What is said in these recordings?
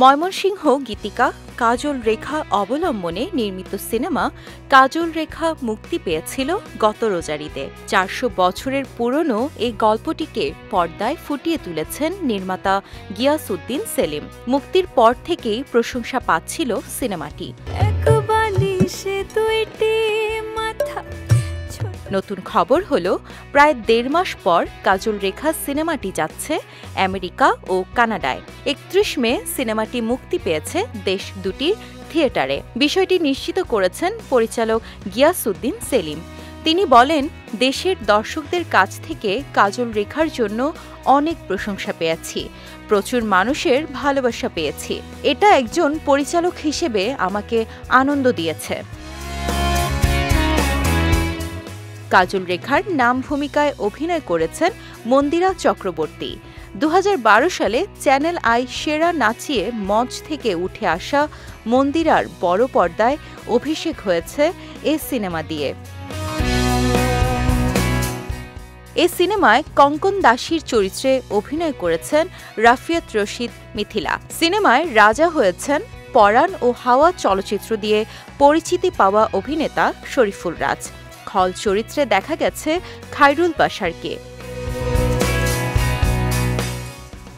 ময়মনসিংহ গীতিকা কাজল রেখা অবলম্বনে নির্মিত সিনেমা কাজল রেখা মুক্তি পেয়েছিল গত রোজারিতে। ৪০০ বছরের পুরনো এই গল্পটিকে পর্দায় ফুটিয়ে তুলেছেন নির্মাতা গিয়াসউদ্দিন সেলিম। মুক্তির পর থেকেই প্রশংসা পাচ্ছিল সিনেমাটি। নতুন খবর হলো, প্রায় ১.৫ মাস পর কাজল রেখা সিনেমাটি যাচ্ছে আমেরিকা ও কানাডায়। ৩১ মে সিনেমাটি মুক্তি পেয়েছে দেশ দুটির থিয়েটারে। বিষয়টি নিশ্চিত করেছেন পরিচালক গিয়াসউদ্দিন সেলিম। তিনি বলেন, দেশের দর্শকদের কাছ থেকে কাজল রেখার জন্য অনেক প্রশংসা পেয়েছি, প্রচুর মানুষের ভালোবাসা পেয়েছি। এটা একজন পরিচালক হিসেবে আমাকে আনন্দ দিয়েছে। কাজল রেখার নাম ভূমিকায় অভিনয় করেছেন মন্দিরা চক্রবর্তী। ২০১২ সালে চ্যানেল আই সেরা নাচিয়ে মঞ্চ থেকে উঠে আসা মন্দিরার বড় পর্দায় অভিষেক হয়েছে এ সিনেমা দিয়ে। এ সিনেমায় কঙ্কন দাসীর চরিত্রে অভিনয় করেছেন রাফিয়াত রশিদ মিথিলা। সিনেমায় রাজা হয়েছেন পরাণ ও হাওয়া চলচ্চিত্র দিয়ে পরিচিতি পাওয়া অভিনেতা শরীফুল রাজ। খল চরিত্রে দেখা গেছে খায়রুল বাশারকে।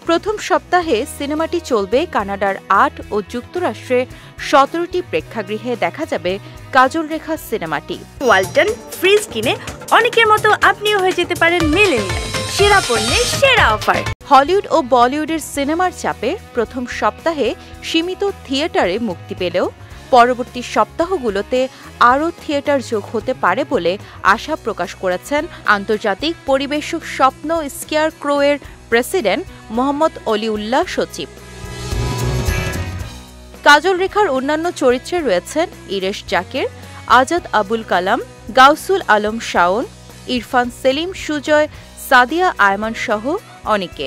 প্রথম সপ্তাহে সিনেমাটি চলবে কানাডার ৮ ও যুক্তরাষ্ট্রের ১৭টি প্রেক্ষাগৃহে। দেখা যাবে কাজল রেখা সিনেমাটি। ওয়ালটন ফ্রিজ কিনে অনেকের মতো আপনিও হয়ে যেতে পারেন মিলেনিয়াল। সেরা পণ্যের সেরা অফার। হলিউড ও বলিউডের সিনেমার চাপে প্রথম সপ্তাহে সীমিত থিয়েটারে মুক্তি পেলেও পরবর্তী সপ্তাহগুলোতে আরও থিয়েটার যোগ হতে পারে বলে আশা প্রকাশ করেছেন আন্তর্জাতিক পরিবেশক স্বপ্ন স্কেয়ার ক্রোয়ের প্রেসিডেন্ট মোহাম্মদ অলিউল্লাহ সচিব। কাজল রেখার অন্যান্য চরিত্রে রয়েছেন ইরেশ জাকির, আজাদ আবুল কালাম, গাউসুল আলম শাওন, ইরফান সেলিম সুজয়, সাদিয়া আয়মান সহ অনেকে।